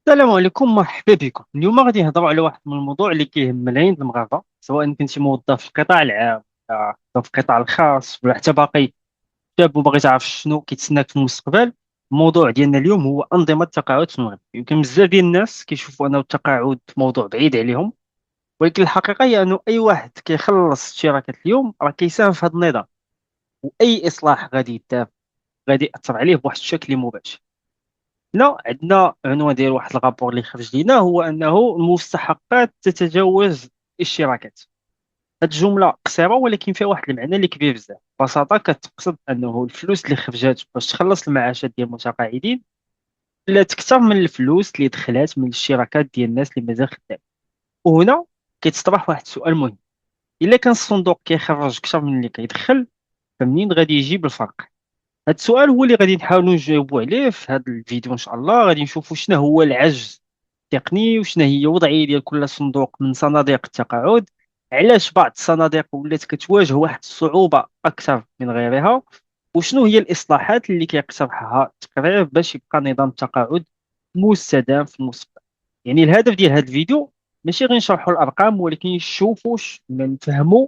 السلام عليكم، مرحبا بكم. اليوم غادي نهضروا على واحد من الموضوع اللي كيهم ملايين المغاربه، سواء كنتي موظف في القطاع العام ولا في القطاع الخاص ولا حتى باقي شاب وباغي تعرف شنو كيتسناك في المستقبل. الموضوع ديالنا اليوم هو انظمه التقاعد في المغرب. يمكن بزاف ديال الناس كيشوفوا انه التقاعد موضوع بعيد عليهم، ولكن الحقيقه هي انه اي واحد كيخلص اشتراكات اليوم راه كيساهم في هذا النظام، واي اصلاح غادي يدار غادي ياثر عليه بواحد الشكل مباشر. لا، عندنا عنوان ديال واحد الرابور اللي خرج لينا، هو انه المستحقات تتجاوز الاشتراكات. هاد الجمله قصيره ولكن فيها واحد المعنى اللي كبير بزاف. ببساطه كتقصد انه الفلوس اللي خرجات باش تخلص المعاشات ديال المتقاعدين لا تكثر من الفلوس اللي دخلات من الاشتراكات ديال الناس اللي مازال خدام. وهنا كيتطرح واحد السؤال مهم: الا كان الصندوق كيخرج اكثر من اللي كيدخل، فمنين غادي يجيب الفرق؟ هذا السؤال هو اللي غادي نحاولوا نجاوبوا عليه في هذا الفيديو. ان شاء الله غادي نشوفوا شنو هو العجز التقني وشنو هي الوضعيه ديال كل صندوق من صناديق التقاعد، علاش بعض الصناديق ولات كتواجه واحد الصعوبه اكثر من غيرها، وشنو هي الاصلاحات اللي كيقترحها التقرير باش يبقى نظام التقاعد مستدام في المستقبل. يعني الهدف ديال هذا الفيديو ماشي غير نشرحوا الارقام، ولكن نشوفوا نفهموا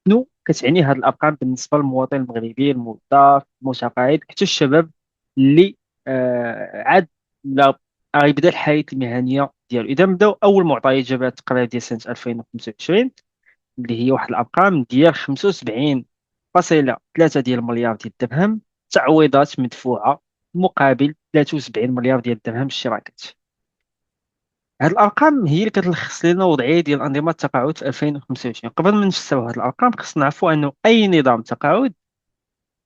شنو كتعني هذه الارقام بالنسبه للمواطن المغربي، الموظف، المتقاعد، حتى الشباب اللي عاد لا غيبدا الحياه المهنيه ديالو. اذا نبداو اول معطيات جابها التقرير ديال سنه 2025، اللي هي واحد الارقام ديال 75.3 ديال المليار ديال الدرهم تعويضات مدفوعه مقابل 73 مليار ديال الدرهم اشتراكات. هاد الارقام هي اللي كتلخص لنا وضعيه ديال انظمه التقاعد في 2025. قبل ما نفسروا هاد الارقام خصنا نعرفوا انه اي نظام تقاعد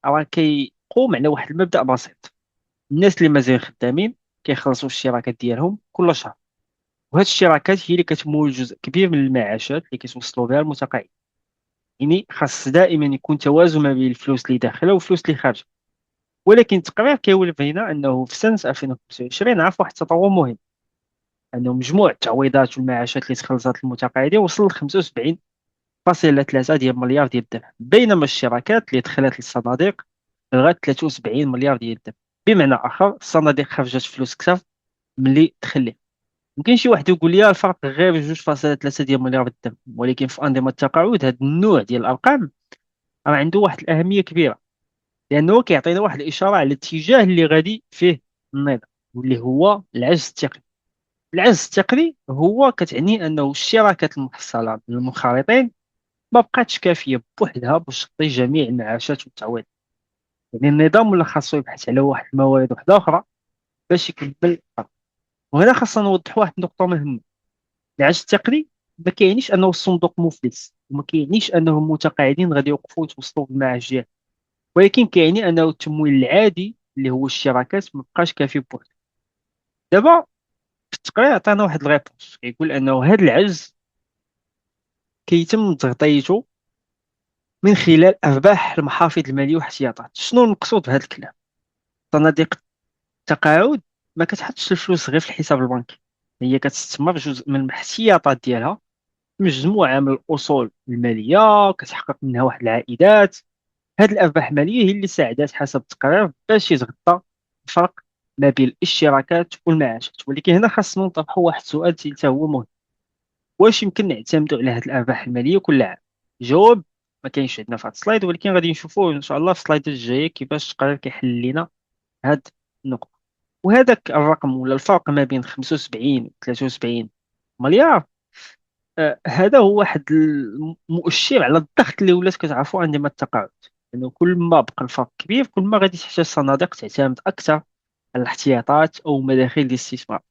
راه كيقوم على واحد المبدا بسيط: الناس اللي مازال خدامين كيخلصوا الاشتراكات ديالهم كل شهر، وهاد الاشتراكات هي اللي كتمول جزء كبير من المعاشات اللي كيتوصلوا بها المتقاعد. يعني خاص دائما يكون توازن ما بين الفلوس اللي داخله والفلوس اللي خارجه. ولكن التقرير كيولف هنا انه في سنه 2025 عرف واحد التطور مهم: انه مجموع التعويضات والمعاشات اللي تخلصت المتقاعدين وصل ل 75.3 ديال مليار ديال الدرهم، بينما الشراكات اللي دخلت للصناديق لغايه 73 مليار ديال الدرهم. بمعنى اخر، الصناديق خرجت فلوس كثر من اللي دخل لها. يمكن شي واحد يقول لي الفرق غير 2.3 ديال مليار الدرهم، ولكن في انظمه التقاعد هذا النوع ديال الارقام راه عنده واحد الاهميه كبيره، لانه كيعطينا واحد الاشاره على الاتجاه اللي غادي فيه النظام، واللي هو العجز التقني. العجز التقني هو كتعني انه الشراكات المحصله من المنخرطين ما بقاتش كافيه بوحدها باش تغطي جميع المعاشات والتعويض. يعني النظام ولا خاصو يبحث على واحد الموارد واحده اخرى باش يكمل الفرق. وهنا خاصنا نوضح واحد النقطه مهمه: العجز التقني ما كيعنيش انه الصندوق مفلس، وما كيعنيش انه المتقاعدين غادي يوقفوا يتوصلوا بالمعاش ديالهم، ولكن كيعني انه التمويل العادي اللي هو الشراكات ما بقاش كافي بوحده. دابا في التقرير عطانا واحد الريبونس كيقول انه هذا العجز كيتم تغطيته من خلال ارباح المحافظ الماليه واحتياطات. شنو المقصود بهذا الكلام؟ صناديق التقاعد ما كتحطش الفلوس غير في الحساب البنكي، هي كتستثمر جزء من الاحتياطات ديالها في مجموعه من الاصول الماليه كتحقق منها واحد العائدات. هذه الارباح الماليه هي اللي ساعدت حسب التقرير باش يتغطى الفرق ما بين الاشتراكات والمعاشات. ولكن هنا خاصنا نطرحوا واحد السؤال حتى هو مهم: واش يمكن نعتمدوا على هذه الارباح الماليه كل عام؟ جواب: ما كاينش عندنا في هذا السلايد، ولكن غادي نشوفوه ان شاء الله في السلايدات الجايه كيفاش التقرير كيحل لنا هذه النقطه. وهذاك الرقم ولا الفرق ما بين 75 و 73 مليار، هذا هو واحد المؤشر على الضغط اللي ولات كتعرفوا عندما التقاعد. لانه كل ما بقى الفرق كبير كل ما غادي تحتاج الصناديق تعتمد اكثر على الاحتياطات او مداخل الاستثمار.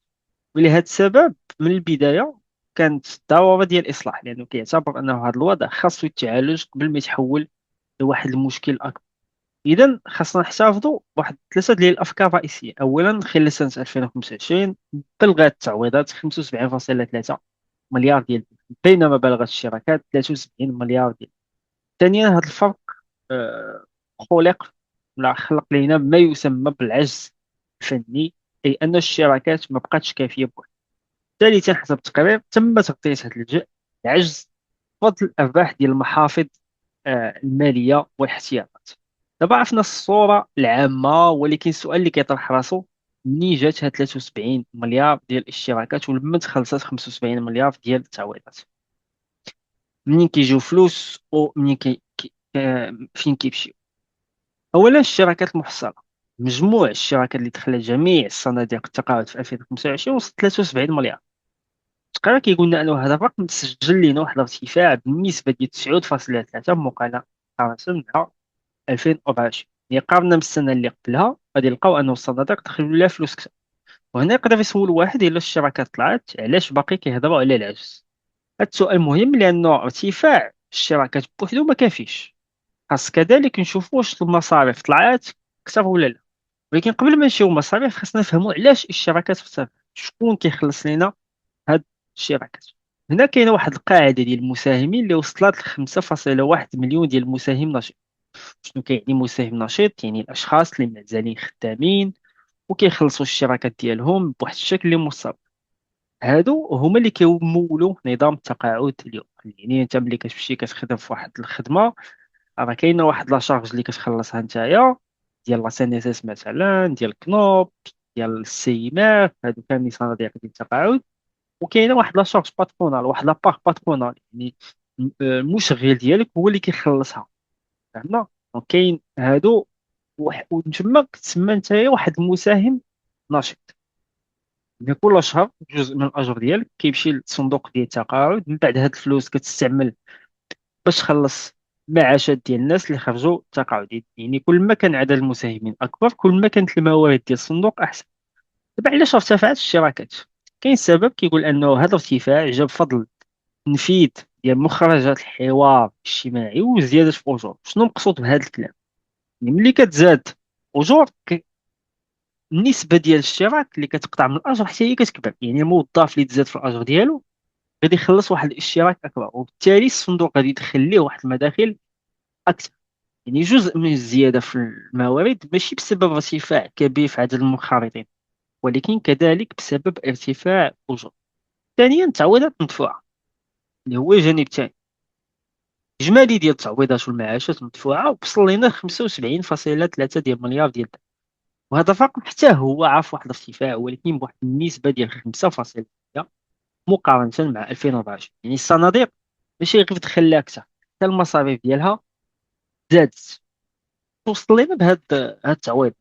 ولهذا السبب من البدايه كانت ضروره ديال الاصلاح، لانه كيعتبر انه هذا الوضع خاصو يتعالج قبل ما يتحول لواحد المشكل اكبر. اذا خاصنا نحتفظوا بواحد ثلاثه ديال الافكار الرئيسيه. اولا، خلال سنه 2025 بلغت التعويضات 75.3 مليار ديال الدرهم، بينما بلغت الشراكات 73 مليار ديال. ثانيا، هذا الفرق آه، خلق ولا خلق لنا ما يسمى بالعجز الفني، اي ان الشراكات ما بقاتش كافيه بوحدها. ثالثا، حسب التقرير تم تغطيه هذا العجز بفضل الارباح ديال المحافظ الماليه والاحتياطات. دابا عرفنا الصوره العامه، ولكن السؤال اللي كيطرح راسو: منين جاتها 73 مليار ديال الاشتراكات ولما تخلصت 75 مليار ديال التعويضات؟ منين كيجيو فلوس ومنين فين كيمشيو؟ اولا الشراكات المحصله، مجموع الشراكات اللي دخلت جميع الصناديق التقاعد في 2025 وصل 73 مليار. التقرير كيقول لنا انه هذا الرقم تسجل لنا واحد الارتفاع بالنسبه ديال 9.3 مقارنه مع 2024. يعني قارنا بالسنه اللي قبلها غادي نلقاو انه الصناديق دخلوا لها فلوس كثر. وهنا يقدر يسول واحد الا الشراكات طلعت علاش باقي كيهضروا على العجز. هذا السؤال مهم لانه ارتفاع الشراكات بوحدو ما كافيش، خاص كذلك نشوفوا واش المصاريف طلعت كثر ولا لا. ولكن قبل ما نمشيو المصاريف خاصنا نفهموا علاش الشراكات ارتفعت، شكون كيخلص لنا هاد الشراكات. هنا كاينه واحد القاعده ديال المساهمين اللي وصلت ل 5.1 مليون ديال المساهم نشيط. شنو كيعني مساهم نشيط؟ يعني الاشخاص اللي مازالين خدامين وكيخلصوا الشراكات ديالهم بواحد الشكل اللي مستمر. هادو هما اللي كيمولوا نظام التقاعد اليوم. يعني انت ملي كتمشي كتخدم في واحد الخدمه، راه كاينه واحد لا شارج اللي كتخلصها نتايا، ديال لا سي ان اس اس مثلا، ديال كنوب، ديال السيمات، هادو كاملين صناديق ديال التقاعد. وكاينه واحد لا شارج باترونال، واحد لا بار باترونال، يعني المشغل ديالك هو اللي كيخلصها. فهمنا؟ دونك كاين هادو وتما كتسمى نتايا واحد المساهم نشيط. يعني كل شهر جزء من الاجر ديالك كيمشي للصندوق ديال التقاعد، من بعد هاد الفلوس كتستعمل باش تخلص معاشات ديال الناس اللي خرجوا التقاعد. يعني كل ما كان عدد المساهمين اكبر كل ما كانت الموارد ديال الصندوق احسن. دابا علاش ارتفعت الشراكات؟ كاين سبب كيقول انه هذا الارتفاع جا بفضل تنفيذ ديال مخرجات الحوار الاجتماعي وزياده في الاجور. شنو المقصود بهذا الكلام؟ يعني ملي كتزاد اجور النسبه ديال الاشتراك اللي كتقطع من الاجر حتى هي كتكبر. يعني الموظف اللي تزاد في الاجر ديالو غادي يخلص واحد الاشتراك اكبر، وبالتالي الصندوق غادي يدخل ليه واحد المداخل اكثر. يعني جزء من الزياده في الموارد ماشي بسبب ارتفاع كبير في عدد المنخرطين، ولكن كذلك بسبب ارتفاع اجور. ثانيا التعويضات المدفوعه، اللي هو جانب ثاني. اجمالي ديال التعويضات والمعاشات المدفوعه وصل لنا 75.3 ديال مليار ديال الدرهم. وهذا الرقم حتى هو عارف واحد الارتفاع، ولكن بواحد النسبه ديال 5.3 مقارنه مع 2024. يعني الصناديق ماشي غير دخل لها اكثر، حتى المصاريف ديالها زادت. توصل لنا هاد التعويض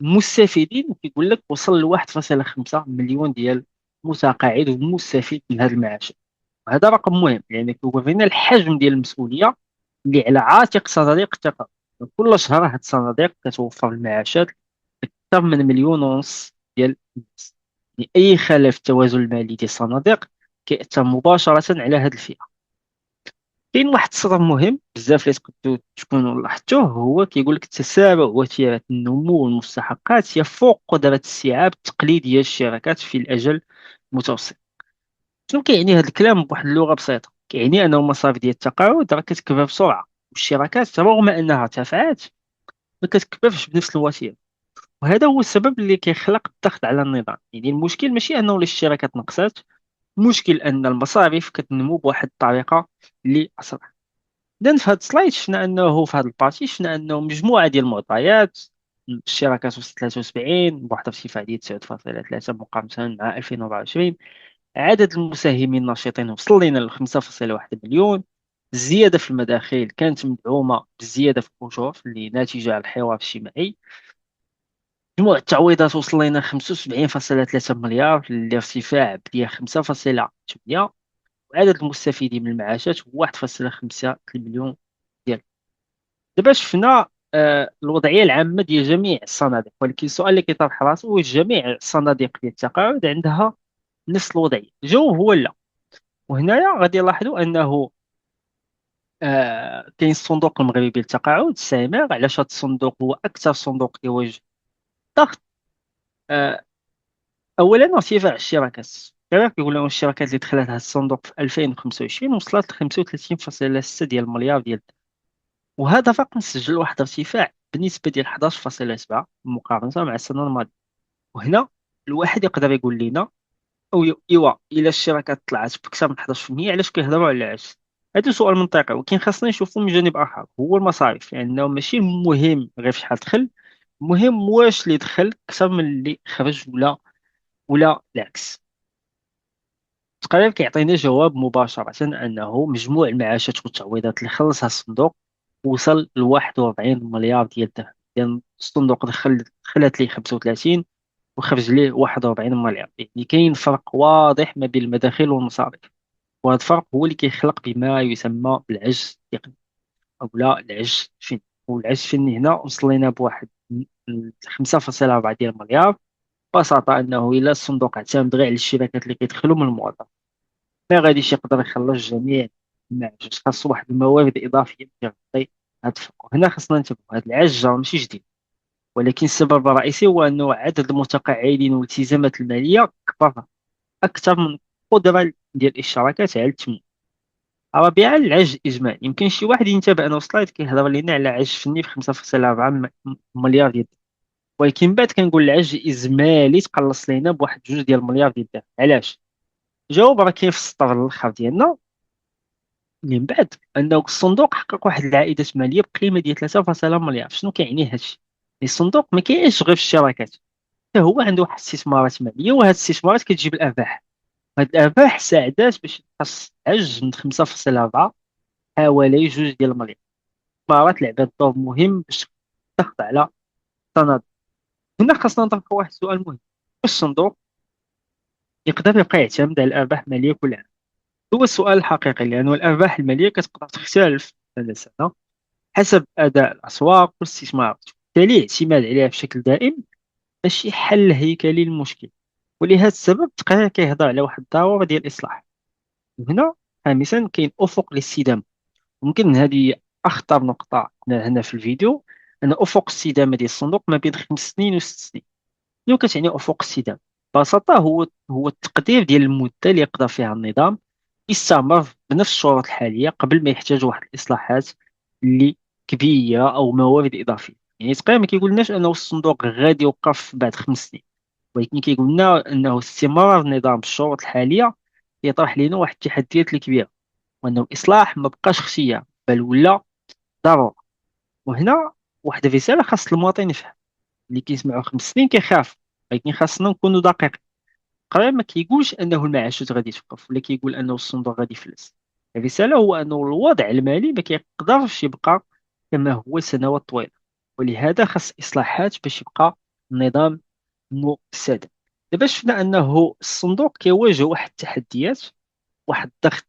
المستفيدين كيقول لك وصل ل 1.5 مليون ديال متقاعد ومستفيد من هذا المعاش. وهذا رقم مهم لان كيورينا الحجم ديال المسؤوليه اللي على عاتق صناديق التقاعد. كل شهر هاد الصناديق كتوفر المعاشات أكثر من مليون ونص ديال الناس. يعني أي خلل في التوازن المالي ديال الصناديق كيأثر مباشرة على هذه الفئة. كاين واحد السطر مهم بزاف اللي تقدروا تكونوا لاحظتوه، هو كيقول لك تسارع وتيرة النمو المستحقات هي فوق قدرة الاستيعاب التقليدية ديال الشركات في الأجل المتوسط. شنو كيعني هذا الكلام بواحد اللغة بسيطة؟ كيعني أن المصاريف ديال التقاعد راه كتكبر بسرعة، والشركات رغم أنها ارتفعت ما كتكبرش بنفس الوتيرة. وهذا هو السبب اللي كيخلق الضغط على النظام. يعني المشكل ماشي انه الشركات نقصات، المشكل ان المصاريف كتنمو بواحد الطريقه اللي اسرع. اذا في هذا السلايد شفنا انه في هذا البارتي شفنا انه مجموعه ديال المعطيات. الشركات وصلت 73 بواحد الارتفاع ديال 9.3 مقارنه مع 2024. عدد المساهمين النشيطين وصل لنا ل 5.1 مليون. الزياده في المداخيل كانت مدعومه بالزياده في الاجور اللي ناتجه عن الحوار الاجتماعي. مجموع التعويضات وصل لنا 75.3 مليار لارتفاع ديال 5.8. وعدد المستفيدين من المعاشات هو 1.5 المليون ديال. دابا شفنا الوضعية العامة ديال جميع الصناديق، ولكن السؤال اللي كيطرح راسو واش جميع الصناديق ديال التقاعد عندها نفس الوضعية؟ الجواب هو لا. وهنايا غادي نلاحظوا انه كاين الصندوق المغربي للتقاعد السامر. علاش هذا الصندوق هو اكثر صندوق كيواجه ضغط؟ آه، اولا ارتفاع الشراكات. كما كيقولوا الشراكات اللي دخلت هذا الصندوق في 2025 وصلت ل 35.6 ديال المليار ديال الدرهم. وهذا الرقم سجل واحد الارتفاع بنسبه ديال 11.7 مقارنه مع السنه الماضيه. وهنا الواحد يقدر يقول لنا او ايوا الا الشراكات طلعت بكثر من 11% علاش كيهضروا على العجز؟ هذا سؤال منطقي، ولكن خاصنا نشوفوا من جانب اخر هو المصاريف. لانه ماشي مهم غير في شحال دخل، المهم واش اللي دخل اكثر من اللي خرج ولا العكس. التقرير كيعطينا جواب مباشرة أنه مجموع المعاشات والتعويضات اللي خلصها الصندوق وصل ل 41 مليار ديال الدرهم. لأن الصندوق دخلت ليه 35 وخرج ليه 41 مليار، يعني كاين فرق واضح ما بين المداخيل والمصاريف. وهذا الفرق هو اللي كيخلق بما يسمى بالعجز التقني أو لا العجز الفني. والعجز الفني هنا وصل لنا بواحد 5.4 ديال المليار. ببساطة أنه إلا الصندوق اعتمد غير على الشركات اللي كيدخلوا من الموظف، ما غاديش يقدر يخلص جميع المعجز. خاصو واحد الموارد إضافية اللي تغطي هاد الفرق. هنا خصنا ننتبهوا، هاد العجز راه ماشي جديد، ولكن السبب الرئيسي هو أنه عدد المتقاعدين والالتزامات المالية كبر أكثر من القدرة ديال الشركات على التمويل. رابعا العجز الإجمالي. يمكن شي واحد ينتبه أنه سلايد كيهضر لنا على عجز فني في 5.4 مليار ديال الدرهم، ولكن بعد كنقول العجز الإجمالي تقلص لينا بواحد 2 ديال المليار ديال الدرهم. علاش؟ الجواب راه كاين في السطر الاخر ديالنا. من بعد انه الصندوق حقق واحد العائدات ماليه بقيمه ديال 3.3 مليار. شنو كيعني هادشي؟ الصندوق ما كاينش غير في الشراكات، حتى هو عنده واحد الاستثمارات ماليه، وهاد الاستثمارات كتجيب الارباح. هاد الارباح ساعدات باش تقص عجز من 5.4 حوالي 2 ديال المليار. الاستثمارات لعبت دور مهم باش تضغط على التناضل. هنا خاصنا نطرحوا واحد السؤال مهم: واش الصندوق يقدر يبقى يعتمد على الارباح الماليه كل عام؟ هو السؤال الحقيقي، لأنه الأرباح المالية كتقدر تختلف سنة سنة حسب أداء الأسواق والاستثمارات. بالتالي الاعتماد عليها بشكل دائم ماشي حل هيكلي للمشكل. ولهذا السبب التقرير كيهضر على واحد الضرورة ديال الإصلاح. وهنا خامسا كاين أفق الاستدامة. ممكن هذه أخطر نقطة هنا في الفيديو، أن أفق الاستدامة ديال الصندوق ما بين 5 سنين و6 سنين. شنو كتعني أفق الاستدامة؟ ببساطة هو التقدير ديال المدة اللي يقدر فيها النظام يستمر بنفس الشروط الحالية قبل ما يحتاج واحد الإصلاحات اللي كبيرة أو موارد إضافية. يعني تقريبا ما كيقولناش أنه الصندوق غادي يوقف بعد 5 سنين، ولكن كيقول لنا أنه استمرار النظام بالشروط الحالية يطرح لنا واحد التحديات الكبيرة، وأنه الإصلاح ما بقاش اختيار بل ولا ضرورة. وهنا واحد الرسالة خاص المواطن يفهم. اللي كيسمعوا 5 سنين كيخاف، ولكن خاصنا نكونوا دقيقين. قرار ما كيقولش انه المعاشات غادي توقف، ولا كيقول انه الصندوق غادي يفلس. الرساله هو انه الوضع المالي ما كيقدرش يبقى كما هو سنوات طويله، ولهذا خاص اصلاحات باش يبقى النظام مستدام. دابا شفنا انه الصندوق كيواجه واحد التحديات، واحد الضغط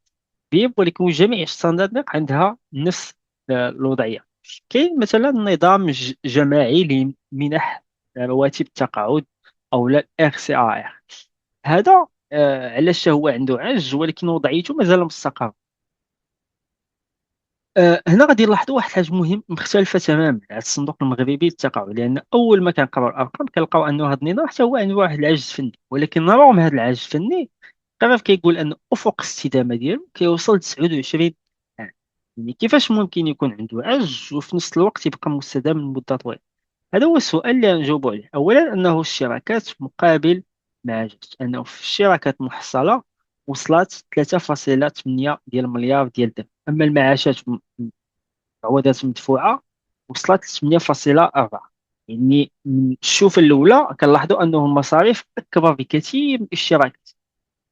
كبير، ولكن جميع الصناديق عندها نفس الوضعيه. كاين مثلا نظام جماعي لمنح رواتب التقاعد او لا ار سي ار. هذا علاش هو عنده عجز ولكن وضعيته مازال مستقرة. هنا غادي نلاحظوا واحد الحاجة مهم مختلفة تماما على الصندوق المغربي للتقاعد، لأن أول ما كنقراو الأرقام كنلقاو أنه هذا النظام حتى هو عنده واحد العجز فني، ولكن رغم هذا العجز الفني القرار كيقول أن أفق الاستدامة ديالو كيوصل ل 29 عام. يعني كيفاش ممكن يكون عنده عجز وفي نفس الوقت يبقى مستدام لمدة طويلة؟ هذا هو السؤال اللي غنجاوبوا عليه. اولا انه الشراكات مقابل مع جهد، انه في الشراكات محصله وصلت 3.8 ديال المليار ديال الدرهم، اما المعاشات عوضات مدفوعه وصلت ل 8.4. يعني من الشوفه الاولى كنلاحظوا انه المصاريف اكبر بكثير من الاشتراكات.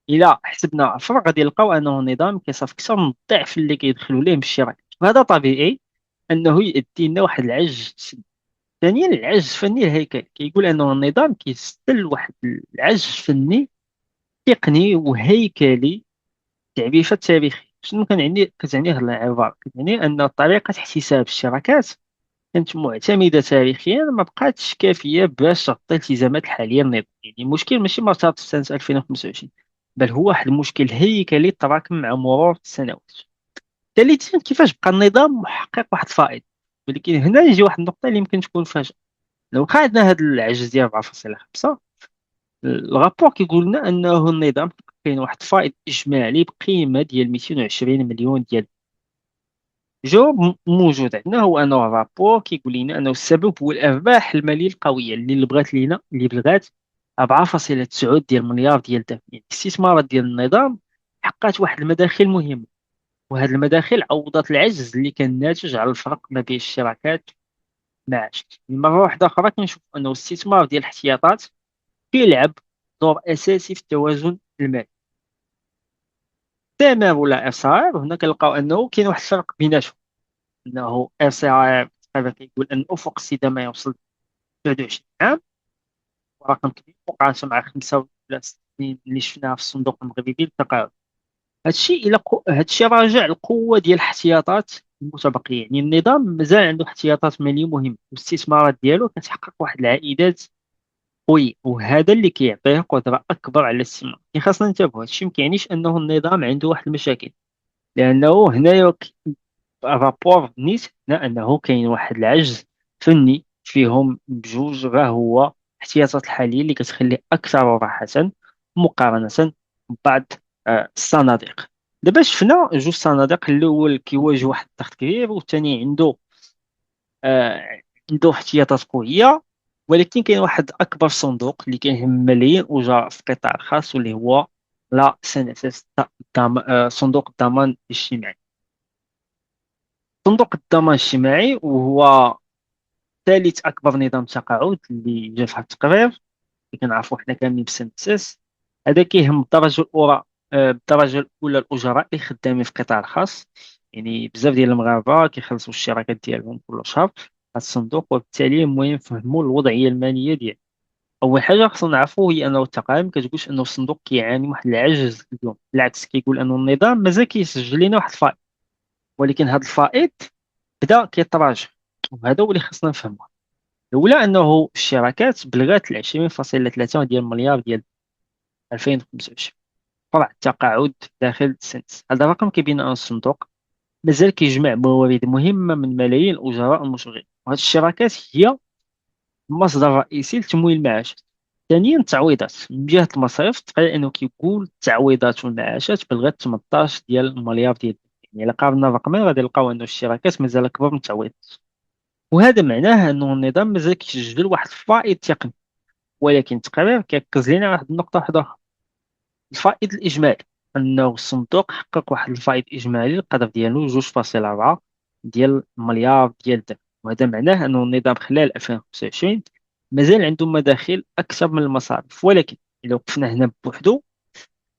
الى حسبنا الفرق غادي نلقاو انه النظام كيصرف اكثر من الضعف اللي كيدخلوا ليه من الشراكات، وهذا طبيعي انه يؤدي لنا واحد العجز. ثانيا العجز الفني الهيكلي. كيقول انه النظام كيستل واحد العجز فني تقني وهيكلي. تعريف التاريخي شنو كتعني هذه العبارة؟ كتعني ان طريقة احتساب الشراكات كانت معتمدة تاريخيا ما بقاتش كافية باش تغطي الالتزامات الحالية للنظام. يعني المشكل ماشي مرتبط في سنة 2025، بل هو واحد المشكل هيكلي تراكم مع مرور السنوات. ثالثا كيفاش بقى النظام محقق واحد الفائض؟ ولكن هنا يجي واحد النقطة اللي يمكن تكون فاجئة. لو كان عندنا هذا العجز ديال 4.5، الرابور كيقول لنا انه النظام كاين واحد الفائض اجمالي بقيمه ديال 220 مليون ديال. الجواب موجود عندنا، هو انه الرابور كيقول لنا انه السبب هو الارباح الماليه القويه اللي بلغات 4.9 ديال المليار ديال الدرهم. يعني الاستثمارات ديال النظام حققت واحد المداخل مهمه، وهذه المداخل عوضت العجز اللي كان ناتج على الفرق ما بين الشراكات معاش. مرة واحدة أخرى كنشوف أنه الاستثمار ديال الاحتياطات كيلعب دور أساسي في التوازن المالي. تمام ولا اف ار، هنا كنلقاو أنه كاين واحد الفرق بيناتهم. أنه اف ار تقريبا كيقول أن أفق السدامة يوصل 23 عام، ورقم كبير مقارنة مع 5 ولا 6 سنين اللي شفناها في الصندوق المغربي للتقاعد. هادشي راجع القوة ديال الاحتياطات المتبقية. يعني النظام مازال عنده احتياطات مالية مهمة، والاستثمارات ديالو كتحقق واحد العائدات قوية، وهذا اللي كيعطيه قدرة أكبر على الاستثمار. يعني خاصنا ننتبهوا، هادشي مكيعنيش أنه النظام عنده واحد المشاكل، لأنه هنايا الرابور نيت هنا أنه كاين واحد العجز فني فيهم بجوج، غا هو الاحتياطات الحالية اللي كتخليه أكثر راحة مقارنة ببعض الصناديق. دابا شفنا جوج صناديق، الأول كيواجه واحد الضغط كبير، والثاني عنده احتياطات قوية. ولكن كاين واحد أكبر صندوق اللي كيهم ملايين أجراء في القطاع الخاص، واللي هو لا سنسس، صندوق الضمان الاجتماعي. صندوق الضمان الاجتماعي وهو ثالث أكبر نظام تقاعد اللي جا في هذا التقرير اللي كنعرفو حنا كاملين بالسنسس. هذا كيهم بالدرجة الأولى، بالدرجة الأولى الأجراء اللي خدامين في القطاع الخاص. يعني بزاف ديال المغاربة كيخلصوا الشراكات ديالهم كل شهر في هذا الصندوق، وبالتالي المهم يفهموا الوضعية المالية ديالهم. أول حاجة خصنا نعرفو هي أنه التقارير ما كتقولش أنه الصندوق كيعاني من واحد العجز اليوم، بالعكس كيقول أنه النظام مازال كيسجل لنا واحد الفائض، ولكن هذا الفائض بدا كيتراجع. وهذا هو اللي خصنا نفهمه. الأولى أنه الشراكات بلغت 20.3 ديال المليار ديال 2025 فرع التقاعد داخل السنس. هذا الرقم كيبين أن الصندوق مازال كيجمع موارد مهمة من ملايين الأجراء المشغلين، وهذه الشراكات هي المصدر الرئيسي لتمويل المعاشات. ثانيا التعويضات من جهة المصاريف، تقريبا أنه كيقول التعويضات والمعاشات بلغت 18 ديال المليار ديال. يعني إلا قارنا الرقمين غادي نلقاو أن الشراكات مازال أكبر من التعويضات، وهذا معناه أنه النظام مازال كيسجل واحد الفائض تقني. ولكن التقرير كيركز لنا على واحد النقطة واحدة أخرى، الفائض الإجمالي. أنه الصندوق حقق واحد الفائض إجمالي القدر ديالو 2.4 ديال المليار ديال الدرهم، وهذا معناه أنه النظام خلال 2025 مازال عنده مداخيل أكثر من المصاريف. ولكن إلا وقفنا هنا بوحدو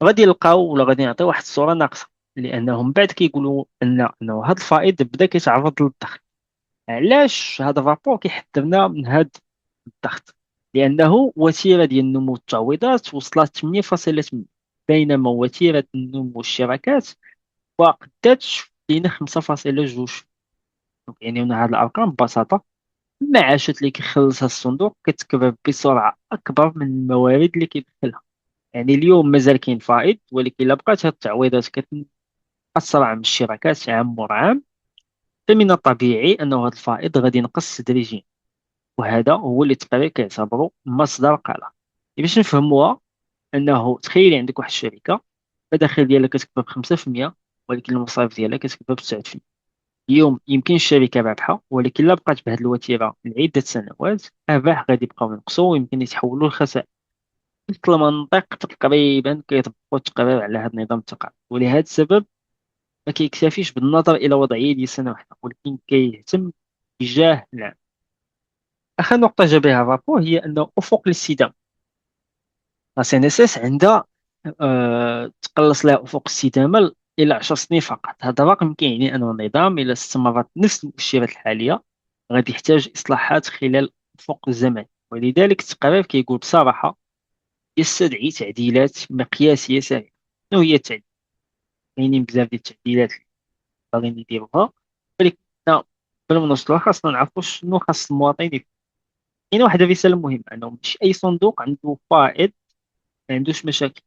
غادي نلقاو ولا غادي نعطيو واحد الصورة ناقصة، لأنهم بعد كيقولوا أنه هذا الفائض بدا كيتعرض للضغط. علاش هذا الرابور كيحذرنا من هذا الضغط؟ لأنه وتيرة ديال نمو التعويضات وصلت 8.8، بينما وتيرة نمو الشراكات وقدات لينا 5.2. يعني هنا هذه الأرقام ببساطة، المعاشات اللي كيخلصها الصندوق كتكبر بسرعة أكبر من الموارد اللي كيدخلها. يعني اليوم مازال كاين فائض، ولكن إلا بقات هذه التعويضات كتأثر من الشراكات عام ورا عام، فمن الطبيعي أنه هذا الفائض غادي ينقص تدريجيا. وهذا هو اللي التقرير كيعتبره مصدر قلق. باش نفهموها، انه تخيلي عندك واحد الشركه، المداخيل ديالها كتكبر ب 5%، ولكن المصاريف ديالها كتكبر ب 9%. اليوم يمكن الشركه رابحه، ولكن لا بقات بهذه الوتيره لعده سنوات، الارباح غادي يبقاو ينقصوا ويمكن يتحولوا لخسائر. مثل المنطق تقريبا كيطبقوا التقرير على هذا النظام التقاعد. ولهذا السبب ما كيكتفيش بالنظر الى وضعيه ديال سنه واحده، ولكن كيهتم باتجاه العام. اخر نقطه جا بها الرابور هي انه افق الاستدامه. لا سي ان اس اس عندها تقلص لها افق الاستدامه الى 10 سنين فقط. هذا الرقم كيعني ان النظام الى استمرت نفس المؤشرات الحاليه غادي يحتاج اصلاحات خلال افق الزمن. ولذلك التقرير كيقول بصراحه يستدعي تعديلات مقياسيه سريعه. شنو هي التعديلات؟ كاينين بزاف ديال التعديلات اللي باغيين يديروها، ولكن قبل ما نوصلوا خاصنا نعرفوا شنو خاص المواطن يفهم. كاينه واحد الرساله مهمه، انه ماشي اي صندوق عنده فائض ما عندوش مشاكل.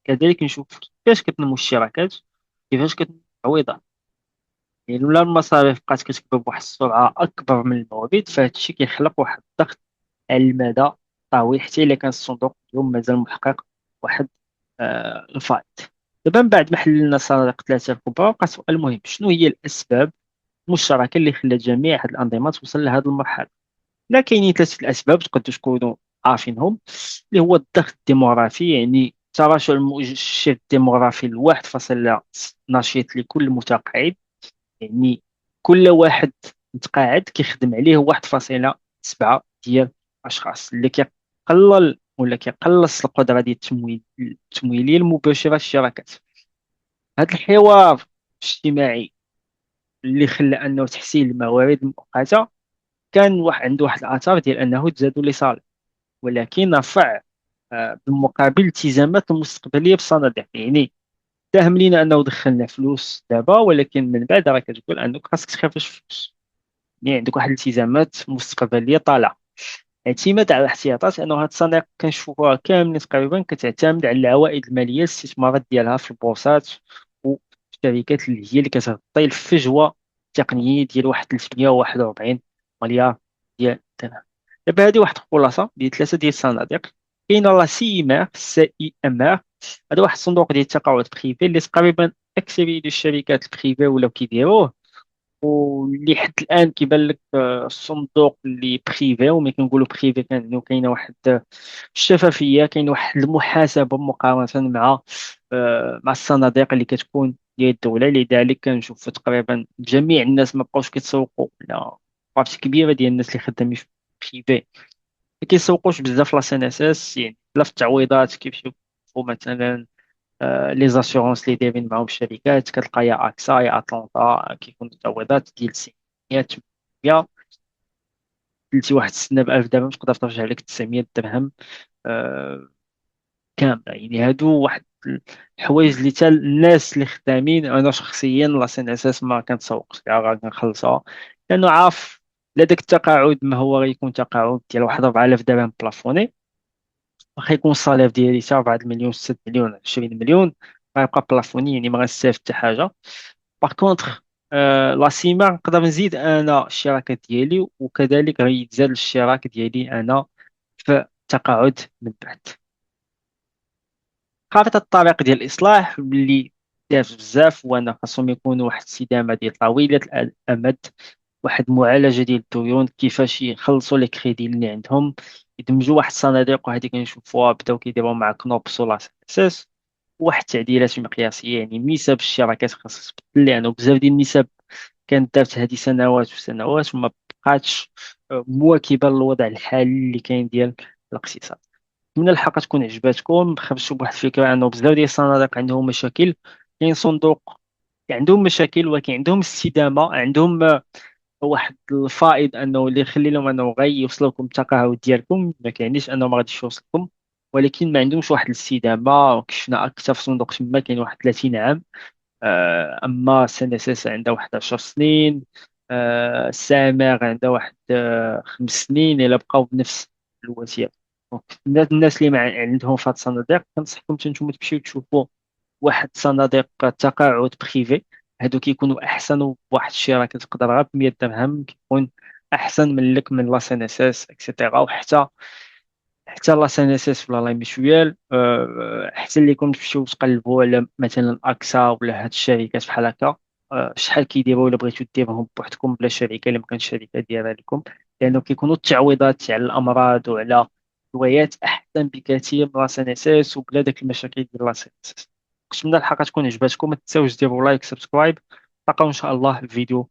كذلك نشوف كيفاش كتنمو الشراكات، كيفاش كتنمو التعويضات. يعني لولا المصاريف بقات كتكبر بواحد السرعة أكبر من الموارد، فهاد الشيء كيخلق واحد الضغط على المدى الطويل، حتى إلا كان الصندوق اليوم مازال محقق واحد الفائض. دابا من بعد ما حللنا الصناديق ثلاثة الكبرى، بقى سؤال مهم، شنو هي الأسباب المشتركة اللي خلات جميع هاد الأنظمة توصل لهذه المرحلة؟ لا كاينين ثلاثة الأسباب تقدروا تكونوا عارفينهم، اللي هو الضغط الديموغرافي. يعني تراشح المؤشر الديموغرافي لواحد فاصلة نشيط لكل متقاعد. يعني كل واحد متقاعد كيخدم عليه 1.7 ديال الاشخاص، اللي كيقلل ولا كيقلص القدره ديال التمويليه المباشره للشركات. هذا الحوار الاجتماعي اللي خلى انه تحسين الموارد المؤقته كان عنده واحد الاثار ديال انه تزادوا لي صالح، ولكن رفع بالمقابل الالتزامات المستقبليه بالصناديق. يعني داهم لينا انه دخلنا فلوس دابا، ولكن من بعد راه كتقول انك خاصك تخافش فلوس. يعني عندك واحد الالتزامات مستقبليه طالعه. اعتماد على الاحتياطات، لانه هاد الصناديق كنشوفوها كاملين تقريبا كتعتمد على العوائد الماليه، الاستثمارات ديالها في البورصات والشركات اللي هي اللي كتغطي الفجوه التقنيه ديال واحد 341 مليار ديال الدرهم. دابا هذه واحد الخلاصه ديال ثلاثه ديال الصناديق. كاين لا سي ام ار، سي اي ام ار. هذا واحد الصندوق ديال التقاعد بريفي اللي تقريبا اكثريه ديال الشركات البريفي ولاو كيديروه، واللي حتى الان كيبان لك الصندوق اللي بريفي. وملي كنقولوا بريفي كانه كاينه واحد الشفافيه، كاين واحد المحاسبه مقارنه مع الصناديق اللي كتكون ديال الدوله. لذلك كنشوف تقريبا جميع الناس ما بقاوش كيتسوقوا، لا بارتي كبيره ديال الناس اللي خدامين في بريفي ما كيسوقوش بزاف لا سي ان اس اس. يعني لا في التعويضات كيمشيو مثلا لي زاسيورونس اللي دايرين معاهم الشركات، كتلقى يا اكسا يا اتلانتا كيكونوا تعويضات ديال 600 800. قلتي واحد السنه ب 1000 درهم تقدر ترجع لك 900 درهم آه، كامله. يعني هادو واحد الحوايج اللي حتى الناس اللي خدامين، انا شخصيا لا سي ان اس اس ما كنتسوقش ليها، راه كنخلصها لانه عارف لا داك التقاعد ما هو غيكون تقاعد ديال واحد 4000 درهم بلافوني. واخا يكون الصالير ديالي حتى 4 مليون 6 مليون 20 مليون غيبقى بلافوني، يعني ما غنستافد حتى حاجه. باغ كونتخ لا سيما نقدر نزيد انا الشراكه ديالي، وكذلك غيتزاد الاشتراك ديالي انا في التقاعد من بعد. خارطة الطريق ديال الإصلاح اللي دارت بزاف، هو أن خاصهم يكونوا واحد الاستدامة ديال طويلة الأمد، واحد المعالجة ديال الديون، كيفاش يخلصوا لي كريدي اللي عندهم، يدمجوا واحد الصناديق. وهذه كنشوفوها بداو كيديروا مع كنوبس ولا اساس. واحد التعديلات مقياسية، يعني نسب الشراكات خاصها تبدل، لأنه بزاف ديال النسب كانت دارت هذه سنوات وسنوات وما بقاتش مواكبة للوضع الحالي اللي كاين ديال الاقتصاد. من الحلقة تكون عجباتكم، خرجتوا بواحد الفكرة أنه بزاف ديال الصناديق عندهم مشاكل. كاين صندوق عندهم مشاكل ولكن عندهم استدامة، عندهم واحد الفائض أنه اللي يخلي لهم أنه غيوصلكم التقاعد ديالكم. ما كيعنيش أنه ما غاديش يوصلكم، ولكن ما عندهمش واحد الاستدامة. كشفنا أكثر في صندوق تما كاين واحد 30 عام، أما سنسس عندها واحد 10 سنين، سامر عندها واحد 5 سنين، إلا بقاو بنفس الوتيرة. دونك الناس اللي ما عندهم فهاد الصناديق كنصحكم حتى نتوما تمشيو تشوفوا واحد صناديق تقاعد بريفي. هادو كيكونوا احسن بواحد الشراكه تقدر غير ب 100 درهم، كيكون احسن من لك من لا سي ان اس اس اكسيتيرا. حتى لا سي ان اس اس ولا لا ميشويال. حتى اللي كنت تمشيو تقلبوا على مثلا اكسا ولا هاد الشركات بحال هكا، شحال كيديروا الا بغيتو ديروهم بوحدكم بلا شركه، الا ما كانتش الشركه ديالها لكم، لانه كيكونوا التعويضات على الامراض وعلى الويات احسن بكثير من لا سي ان اس اس وبلا داك المشاكل ديال لا سي ان اس اس. نتمنى الحلقه تكون عجبتكم، ما تنساوش ديروا لايك سبسكرايب. نلقاو ان شاء الله في فيديو